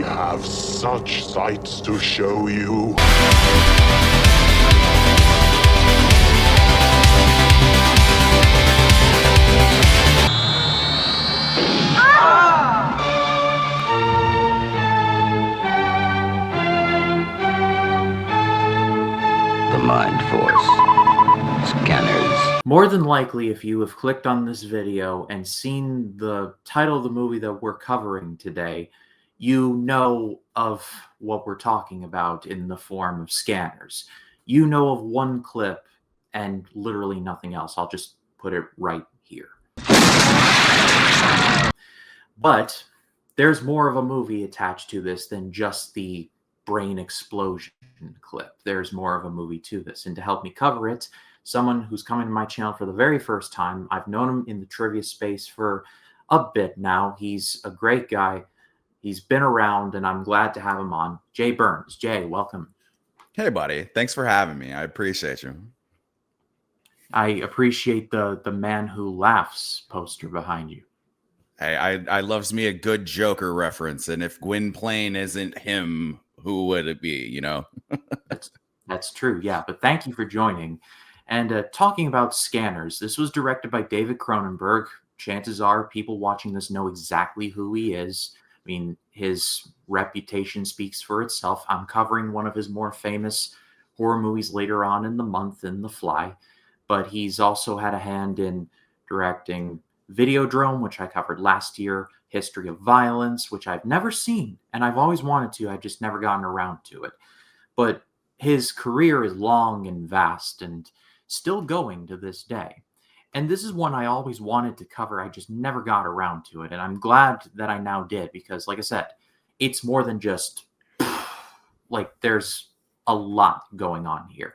have such sights to show you. The Mind Force. Scanners. More than likely, if you have clicked on this video and seen the title of the movie that we're covering today, you know of what we're talking about in the form of scanners. You know of one clip and literally nothing else. I'll just put it right here. But there's more of a movie attached to this than just the brain explosion clip. There's more of a movie to this. And to help me cover it, someone who's coming to my channel for the very first time. I've known him in the trivia space for a bit now. He's a great guy. He's been around, and I'm glad to have him on. Jay Burns. Jay, welcome. Hey, buddy. Thanks for having me. I appreciate you. I appreciate the man who laughs poster behind you. Hey, I loves me a good Joker reference, and if Gwynplaine isn't him, who would it be, you know? That's true, yeah. But thank you for joining. And talking about Scanners, this was directed by David Cronenberg. Chances are people watching this know exactly who he is. I mean, his reputation speaks for itself. I'm covering one of his more famous horror movies later on in the month, in The Fly. But he's also had a hand in directing Videodrome, which I covered last year, History of Violence, which I've never seen, and I've always wanted to. I've just never gotten around to it. But his career is long and vast and still going to this day. And this is one I always wanted to cover. I just never got around to it. And I'm glad that I now did because, like I said, it's more than just, like, there's a lot going on here.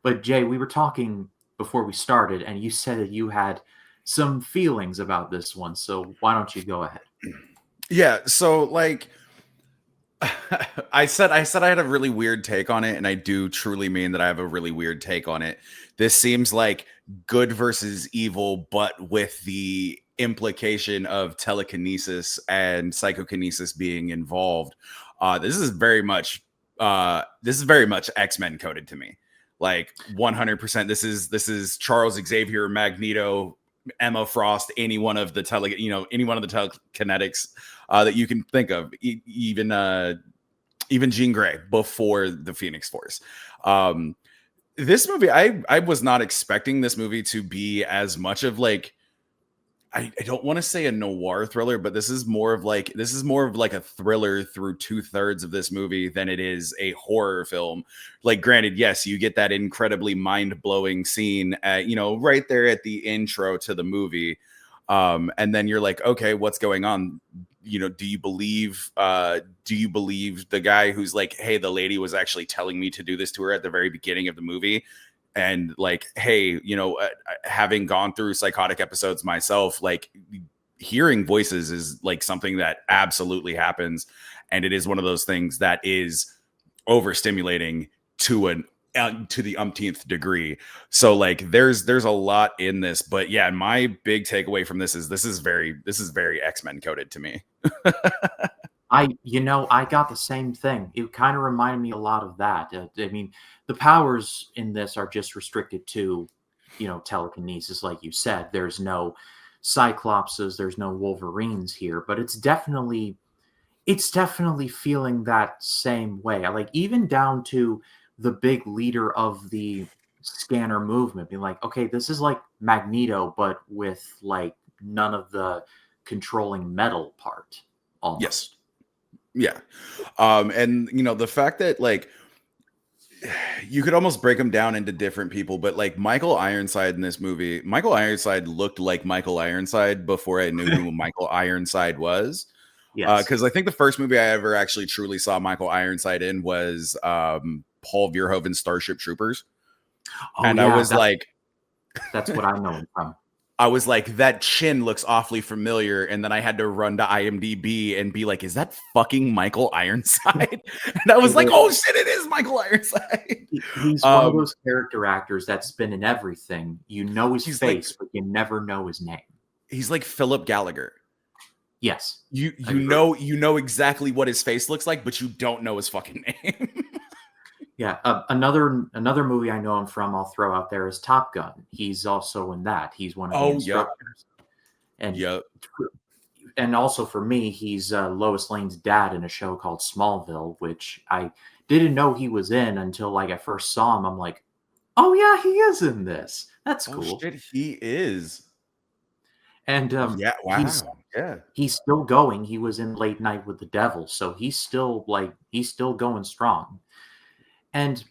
But, Jay, we were talking before we started, and you said that you had some feelings about this one. So why don't you go ahead? Yeah, so, like, I said I had a really weird take on it, and I do truly mean that I have a really weird take on it. This seems like good versus evil, but with the implication of telekinesis and psychokinesis being involved. This is very much X-Men coded to me. Like 100%. This is Charles Xavier, Magneto, Emma Frost, any one of the telekinetics that you can think of, even Jean Grey before the Phoenix Force. This movie, I was not expecting this movie to be as much of like, I don't want to say a noir thriller, but this is more of like a thriller through 2/3 of this movie than it is a horror film. Like, granted, yes, you get that incredibly mind-blowing scene right there at the intro to the movie. And then you're like, okay, what's going on? Do you believe the guy who's like, hey, the lady was actually telling me to do this to her at the very beginning of the movie? And like, hey, having gone through psychotic episodes myself, like hearing voices is like something that absolutely happens. And it is one of those things that is overstimulating to the umpteenth degree. So like there's a lot in this, but yeah, my big takeaway from this is very X-Men coded to me. I got the same thing. It kind of reminded me a lot of that. I mean, the powers in this are just restricted to, telekinesis, like you said. There's no Cyclopses, there's no Wolverines here, but it's definitely feeling that same way. Like even down to the big leader of the scanner movement, being like, okay, this is like Magneto, but with like none of the controlling metal part. Almost. Yes. Yeah. And the fact that like you could almost break them down into different people, but like Michael Ironside in this movie, Michael Ironside looked like Michael Ironside before I knew who Michael Ironside was. Yes. Because I think the first movie I ever actually truly saw Michael Ironside in was Paul Verhoeven's Starship Troopers. Oh, and yeah, I was like, that's what I know him from. I was like, that chin looks awfully familiar. And then I had to run to IMDb and be like, is that fucking Michael Ironside? And I was like, oh shit, it is Michael Ironside. He's one of those character actors that's been in everything. You know his face, but you never know his name. He's like Philip Gallagher. Yes. You know exactly what his face looks like, but you don't know his fucking name. Yeah, another movie I know him from, I'll throw out there, is Top Gun. He's also in that. He's one of the Oh, yep. instructors. And Yep. and also for me, he's Lois Lane's dad in a show called Smallville, which I didn't know he was in until like I first saw him. I'm like, oh yeah, he is in this. That's Oh cool. shit, he is. And Yeah, he's wow. Yeah. he's still going. He was in Late Night with the Devil, so he's still going strong. And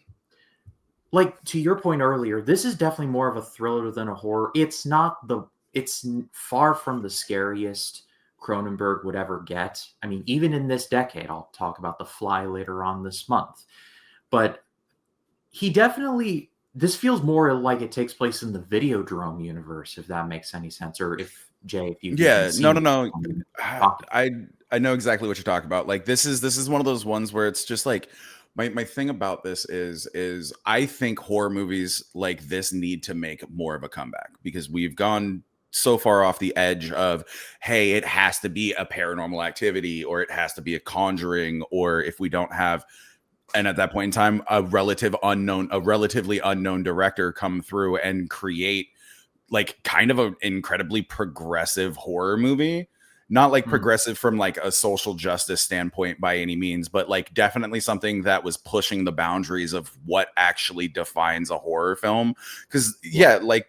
like to your point earlier, this is definitely more of a thriller than a horror. It's far from the scariest Cronenberg would ever get. I mean, even in this decade, I'll talk about The Fly later on this month. But he definitely, this feels more like it takes place in the Videodrome universe, if that makes any sense. Or if Jay, if you've Yeah, seen no. it. I know exactly what you're talking about. Like this is one of those ones where it's just like my thing about this is I think horror movies like this need to make more of a comeback because we've gone so far off the edge of, hey, it has to be a Paranormal Activity or it has to be a Conjuring, or if we don't have, and at that point in time, a relatively unknown director come through and create like kind of an incredibly progressive horror movie. Not like progressive from like a social justice standpoint by any means, but like definitely something that was pushing the boundaries of what actually defines a horror film. Because yeah, like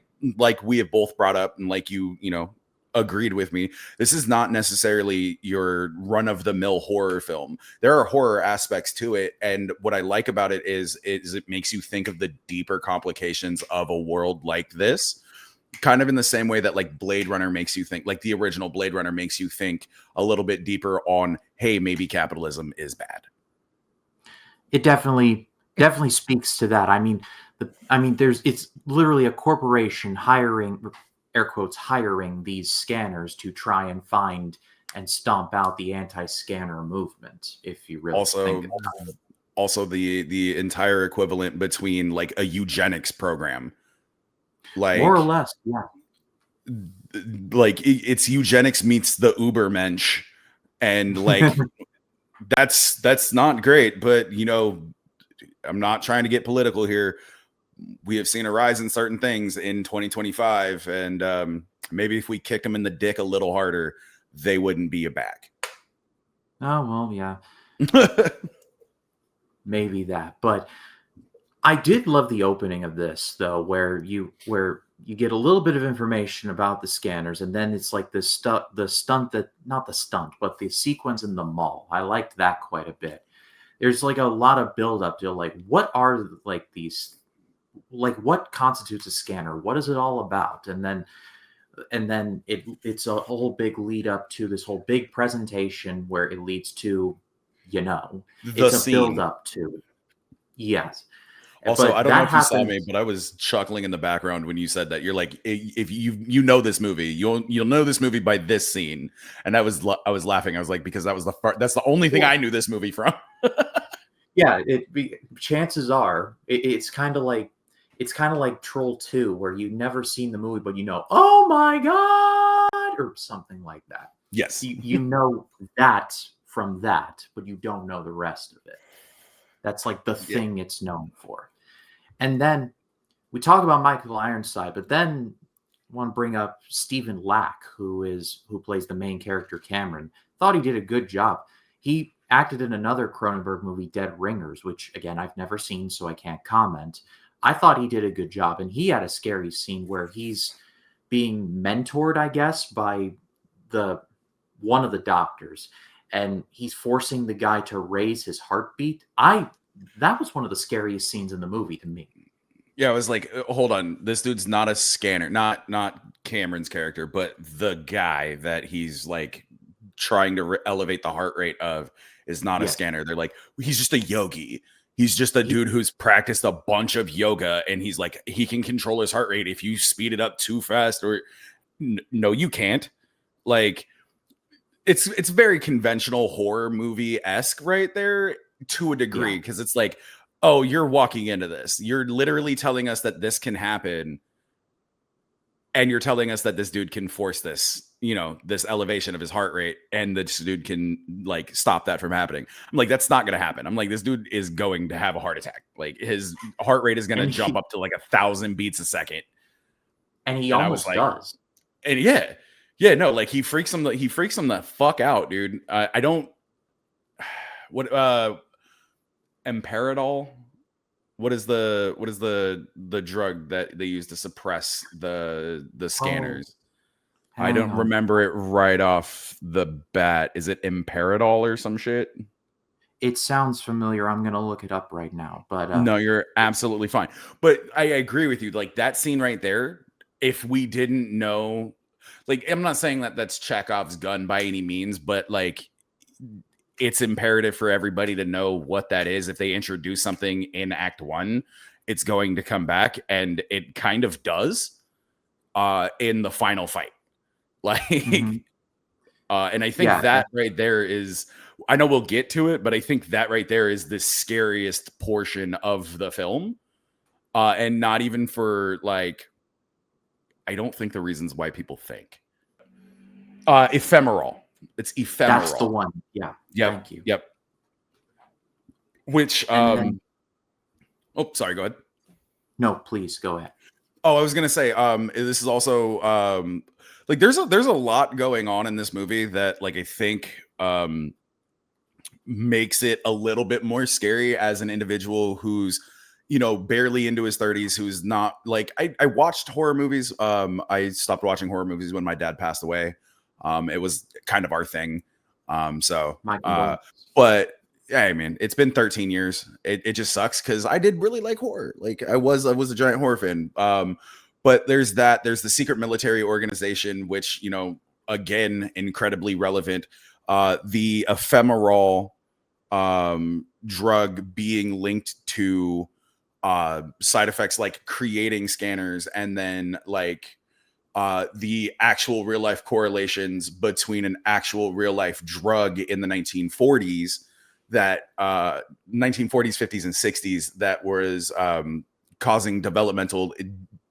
we have both brought up, and like you know agreed with me, this is not necessarily your run-of-the-mill horror film. There are horror aspects to it, and what I like about it is it makes you think of the deeper complications of a world like this, kind of in the same way that like Blade Runner makes you think, like the original Blade Runner makes you think a little bit deeper on, hey, maybe capitalism is bad. It definitely speaks to that. I mean, it's literally a corporation hiring, air quotes, hiring these scanners to try and find and stomp out the anti-scanner movement. If you really think about it. Also the entire equivalent between like a eugenics program, like more or less, yeah. Like it's eugenics meets the Ubermensch, and like that's not great. But you know, I'm not trying to get political here. We have seen a rise in certain things in 2025, and maybe if we kick them in the dick a little harder, they wouldn't be back. Oh well, yeah. Maybe that, but I did love the opening of this though, where you get a little bit of information about the scanners, and then it's like the stunt that, not the stunt, but the sequence in the mall. I liked that quite a bit. There's like a lot of build up to like what are like these, like what constitutes a scanner? What is it all about? And then it's a whole big lead up to this whole big presentation where it leads to, it's a build up to, yes. Also, But I don't know that if you saw happens. me, but I was chuckling in the background when you said that. You're like, if you know this movie, you'll know this movie by this scene, and I was laughing. I was like, because that's the only thing I knew this movie from. Yeah, chances are it's kind of like Troll 2, where you've never seen the movie, but oh my god, or something like that. Yes, you know that from that, but you don't know the rest of it. That's like the thing it's known for. And then we talk about Michael Ironside, but then I want to bring up Stephen Lack, who plays the main character, Cameron. Thought he did a good job. He acted in another Cronenberg movie, Dead Ringers, which again I've never seen, so I can't comment. I thought he did a good job, and he had a scary scene where he's being mentored, I guess, by one of the doctors, and he's forcing the guy to raise his heartbeat. That was one of the scariest scenes in the movie to me. Yeah, I was like, hold on, this dude's not a scanner, not Cameron's character, but the guy that he's like trying to elevate the heart rate of is not a scanner. They're like, he's just a yogi. He's just a dude who's practiced a bunch of yoga, and he's like, he can control his heart rate if you speed it up too fast, or no, you can't. Like, it's very conventional horror movie-esque right there to a degree, because it's like, oh, you're walking into this. You're literally telling us that this can happen, and you're telling us that this dude can force this, this elevation of his heart rate, and this dude can like stop that from happening. I'm like, that's not gonna happen. I'm like, this dude is going to have a heart attack. Like his heart rate is gonna jump up to like 1,000 beats a second. And he almost does. And no, like he freaks him the fuck out, dude. I don't what Emperadol. What is the drug that they use to suppress the scanners? I don't remember it right off the bat. Is it Emperadol or some shit? It sounds familiar. I'm gonna look it up right now. But no, you're absolutely fine. But I agree with you. Like that scene right there, if we didn't know, like I'm not saying that that's Chekhov's gun by any means, but like it's imperative for everybody to know what that is. If they introduce something in Act 1, it's going to come back, and it kind of does in the final fight. Like, and I think that right there is, I know we'll get to it, but I think that right there is the scariest portion of the film. And not even for like, I don't think the reasons why people think. Ephemeral. It's ephemeral. That's the one. Yeah. Yep. Thank you. Yep. Which, then, oh, sorry, go ahead. No, please go ahead. Oh, I was gonna say, this is also like there's a lot going on in this movie that like I think makes it a little bit more scary as an individual who's barely into his 30s, who's not like I watched horror movies. I stopped watching horror movies when my dad passed away. It was kind of our thing. But yeah, I mean, it's been 13 years. It just sucks because I did really like horror. Like I was a giant horror fan. But there's the secret military organization, which, again, incredibly relevant. The ephemeral drug being linked to side effects like creating scanners, and then like the actual real life correlations between an actual real life drug in the 1940s, that 1940s, 50s, and 60s that was causing developmental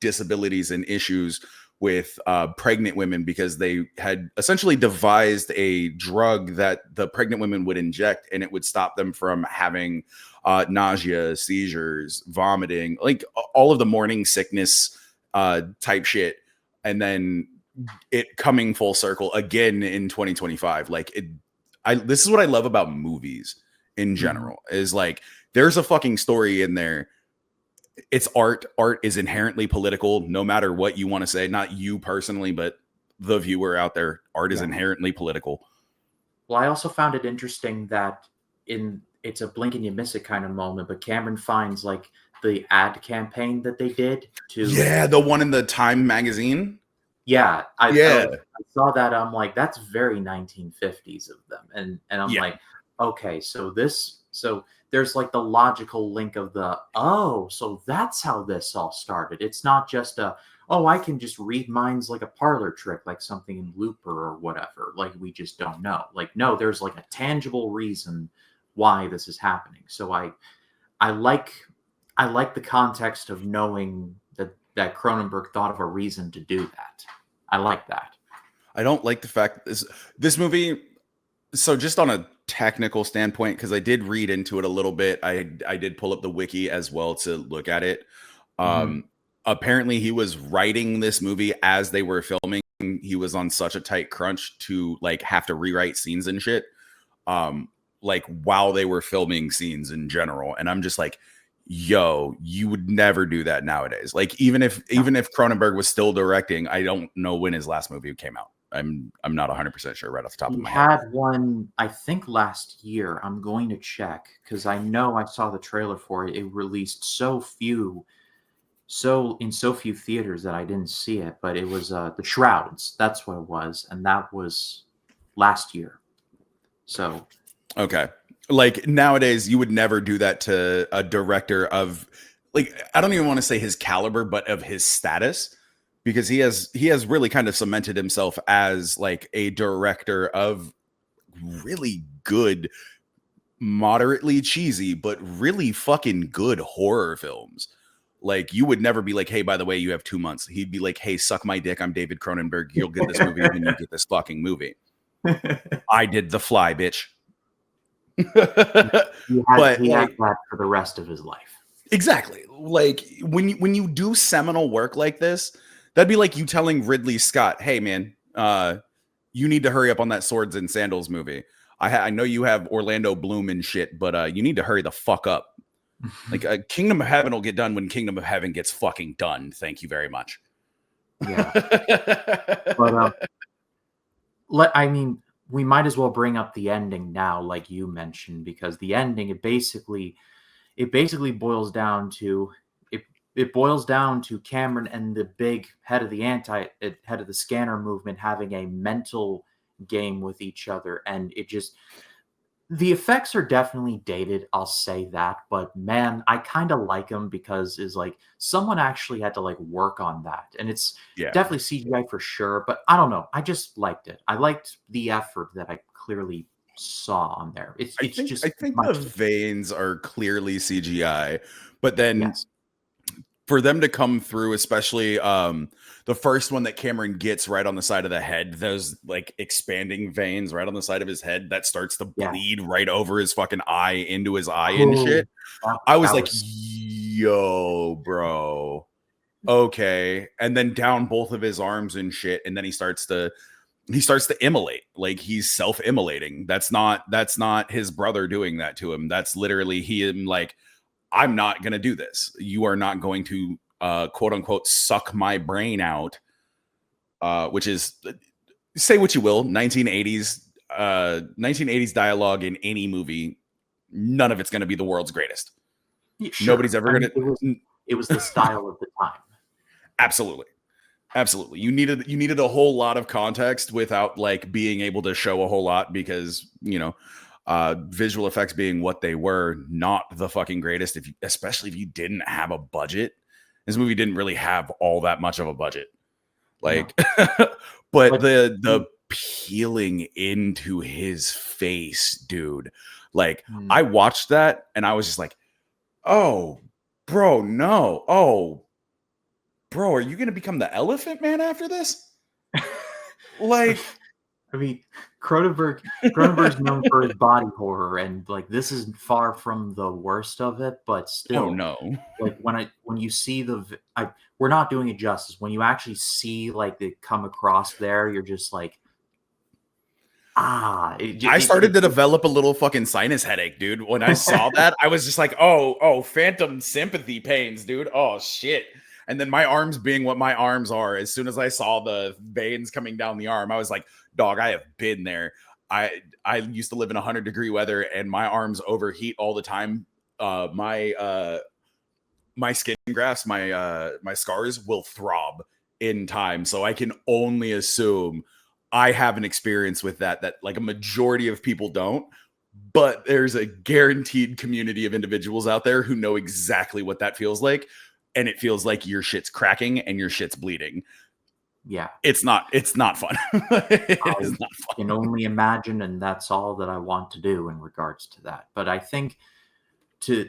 disabilities and issues with pregnant women, because they had essentially devised a drug that the pregnant women would inject, and it would stop them from having nausea, seizures, vomiting, like all of the morning sickness type shit. And then it coming full circle again in 2025. Like this is what I love about movies in general, is like there's a fucking story in there. It's art. Art is inherently political, no matter what you want to say. Not you personally, but the viewer out there. Art is inherently political. Well, I also found it interesting that it's a blink and you miss it kind of moment, but Cameron finds like the ad campaign that they did to the one in the Time magazine. I saw that. I'm like, that's very 1950s of them, and I'm like, okay, so there's like the logical link of so that's how this all started. It's not just I can just read minds like a parlor trick, like something in Looper or whatever. Like we just don't know. Like no, there's like a tangible reason why this is happening. So I like the context of knowing that Cronenberg thought of a reason to do that. I like that. I don't like the fact that this movie. So just on a technical standpoint, because I did read into it a little bit, I did pull up the wiki as well to look at it. Apparently he was writing this movie as they were filming. He was on such a tight crunch to like have to rewrite scenes and shit. Like while they were filming scenes in general. And I'm just like, yo, you would never do that nowadays. Like even if Cronenberg was still directing, I don't know when his last movie came out. I'm not 100% sure right off the top of my head. He had one, I think, last year. I'm going to check because I know I saw the trailer for it. It released in so few theaters that I didn't see it. But it was The Shrouds. That's what it was, and that was last year. So, okay, like nowadays, you would never do that to a director of, like, I don't even want to say his caliber, but of his status. Because he has really kind of cemented himself as like a director of really good, moderately cheesy, but really fucking good horror films. Like, you would never be like, hey, by the way, you have 2 months. He'd be like, hey, suck my dick. I'm David Cronenberg. You'll get this movie when you get this fucking movie. I did The Fly, bitch. He But had like, that for the rest of his life. exactly. Like, when you do seminal work like this, that'd be like you telling Ridley Scott, hey, man, you need to hurry up on that Swords and Sandals movie. I know you have Orlando Bloom and shit, but you need to hurry the fuck up. Like, Kingdom of Heaven will get done when Kingdom of Heaven gets fucking done. Thank you very much. Yeah. But we might as well bring up the ending now, like you mentioned, because the ending, it basically boils down to Cameron and the big head of the scanner movement having a mental game with each other, and the effects are definitely dated, I'll say that, but man, I kind of like them because it's like someone actually had to like work on that, and it's definitely CGI for sure, but I don't know, I just liked it. I liked the effort that I clearly saw on there. I think the veins are clearly CGI, but then for them to come through, especially the first one that Cameron gets right on the side of the head, those like expanding veins right on the side of his head that starts to bleed right over his fucking eye into his eye and shit. I was like, yo, bro. Okay. And then down both of his arms and shit. And then he starts to immolate. Like, he's self-immolating. That's not his brother doing that to him. That's literally him like, I'm not going to do this. You are not going to, quote unquote, suck my brain out, which is, say what you will, 1980s dialogue in any movie. None of it's going to be the world's greatest. Sure. Nobody's ever going to. It was the style of the time. Absolutely. You needed a whole lot of context without like being able to show a whole lot, because, visual effects being what they were, not the fucking greatest, especially if you didn't have a budget. This movie didn't really have all that much of a budget. Like, but the peeling into his face, dude. Like, I watched that and I was just like, oh, bro, no. Oh, bro, are you going to become the Elephant Man after this? Like, I mean, Cronenberg's known for his body horror, and like this is far from the worst of it, but still, no. Like when you see we're not doing it justice. When you actually see like it come across there, you're just like, I started to develop a little fucking sinus headache, dude. When I saw that, I was just like, oh, phantom sympathy pains, dude. Oh shit. And then my arms being what my arms are, as soon as I saw the veins coming down the arm, I was like, dog, I have been there. I used to live in 100-degree weather and my arms overheat all the time. My skin grafts, my scars will throb in time. So I can only assume I have an experience with that like a majority of people don't. But there's a guaranteed community of individuals out there who know exactly what that feels like. And it feels like your shit's cracking and your shit's bleeding. Yeah. It's not fun. It is not fun. I can only imagine, and that's all that I want to do in regards to that. But I think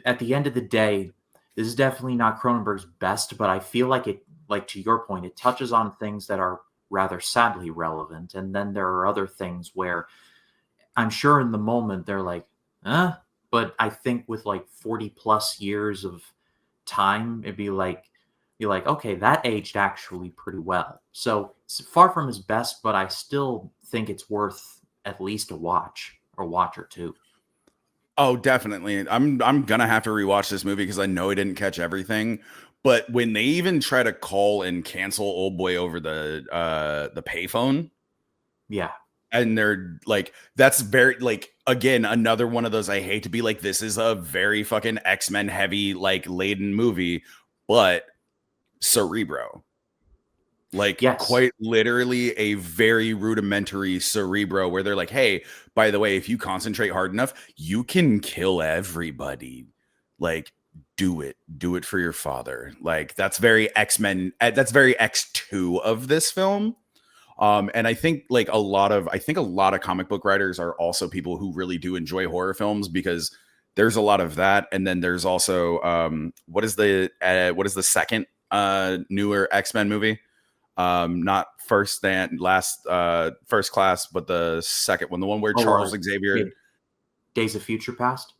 at the end of the day, this is definitely not Cronenberg's best, but I feel like to your point, it touches on things that are rather sadly relevant. And then there are other things where I'm sure in the moment they're like, but I think with like 40 plus years of time, it'd be like, okay, that aged actually pretty well. So it's far from his best, but I still think it's worth at least a watch or two. Oh, definitely. I'm gonna have to rewatch this movie because I know I didn't catch everything. But when they even try to call and cancel Old Boy over the payphone, and they're like, that's very like, again, another one of those, I hate to be like, this is a very fucking X-Men heavy like laden movie, but Cerebro, like, quite literally a very rudimentary Cerebro, where they're like, hey, by the way, if you concentrate hard enough, you can kill everybody. Like, do it for your father. Like, that's very X-Men. That's very X2 of this film. And I think like a lot of comic book writers are also people who really do enjoy horror films, because there's a lot of that, and then there's also what is the second newer X-Men movie? Not first and last, first class, but the second one, the one where Charles Xavier, Days of Future Past,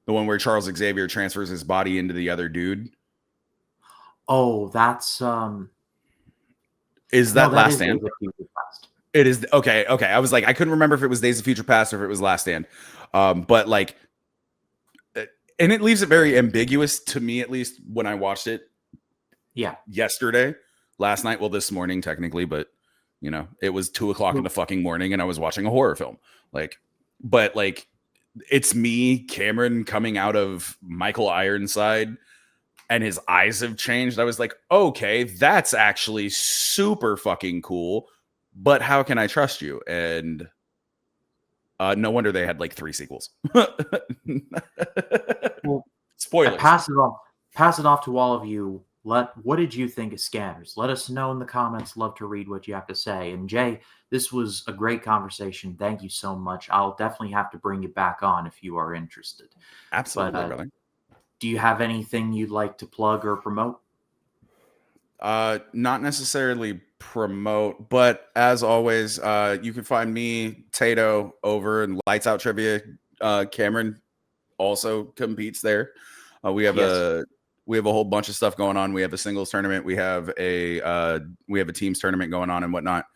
the one where Charles Xavier transfers his body into the other dude. Oh, that's is that no, Last Stand? Days of Future Past. It is okay. I was like, I couldn't remember if it was Days of Future Past or if it was Last Stand. But like, and it leaves it very ambiguous to me, at least when I watched it. Yeah, yesterday, last night, well, this morning technically, but you know, it was 2:00 in the fucking morning, and I was watching a horror film. Like, but like, it's me, Cameron, coming out of Michael Ironside, and his eyes have changed. I was like, okay, that's actually super fucking cool. But how can I trust you? And no wonder they had like 3 sequels. Well, spoilers. Pass it off to all of you. What did you think of Scanners? Let us know in the comments. Love to read what you have to say. And Jay, this was a great conversation. Thank you so much. I'll definitely have to bring you back on if you are interested. Absolutely, brother. Do you have anything you'd like to plug or promote? Not necessarily promote, but as always, you can find me, Tato, over in Lights Out Trivia. Cameron also competes there. We have a whole bunch of stuff going on. We have a singles tournament. We have a teams tournament going on and whatnot.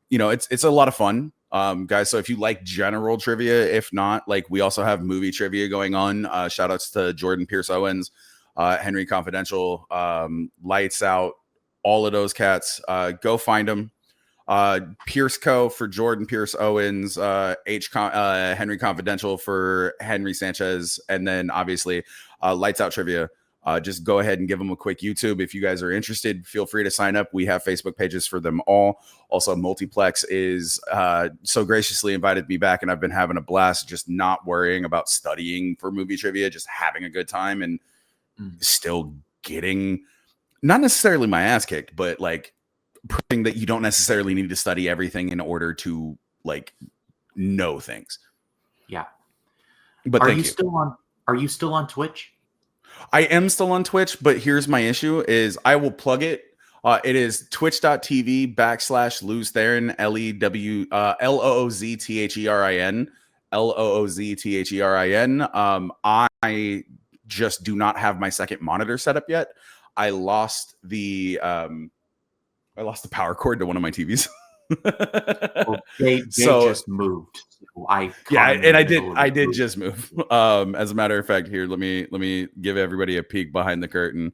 You know, it's a lot of fun, guys. So if you like general trivia, if not, like, we also have movie trivia going on. Shout outs to Jordan Pierce Owens, Henry Confidential, Lights Out, all of those cats. Go find them. Pierce Co for Jordan Pierce Owens, Henry Confidential for Henry Sanchez, and then obviously Lights Out Trivia. Just go ahead and give them a quick YouTube. If you guys are interested, feel free to sign up. We have Facebook pages for them all. Also, Multiplex is so graciously invited me back, and I've been having a blast, just not worrying about studying for movie trivia, just having a good time, and still getting, not necessarily my ass kicked, but like proving that you don't necessarily need to study everything in order to like know things. Yeah. But are you still on Twitch? I am still on Twitch, but here's my issue is I will plug it. It is twitch.tv/Luz Theron, LOOZTHERIN. I just do not have my second monitor set up yet. I lost the power cord to one of my TVs. Well, they just moved. So I did just move. As a matter of fact, here, let me give everybody a peek behind the curtain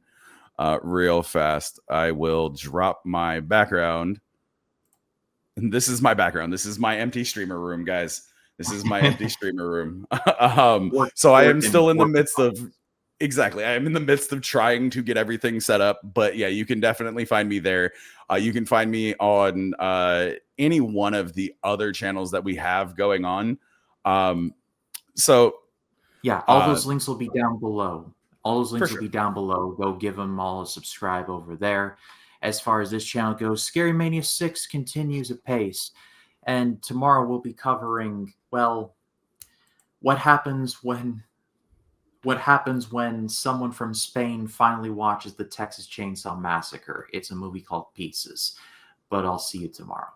real fast. I will drop my background. And this is my background. This is my empty streamer room, guys. This is my empty streamer room. So I am still in the midst of Exactly. I am in the midst of trying to get everything set up, but yeah, you can definitely find me there. You can find me on any one of the other channels that we have going on. So yeah, all those links will be down below. All those links will be down below. Go give them all a subscribe over there. As far as this channel goes, ScaryMania 6 continues apace. And tomorrow we'll be covering, well, what happens when someone from Spain finally watches the Texas Chainsaw Massacre. It's a movie called Pieces. But I'll see you tomorrow.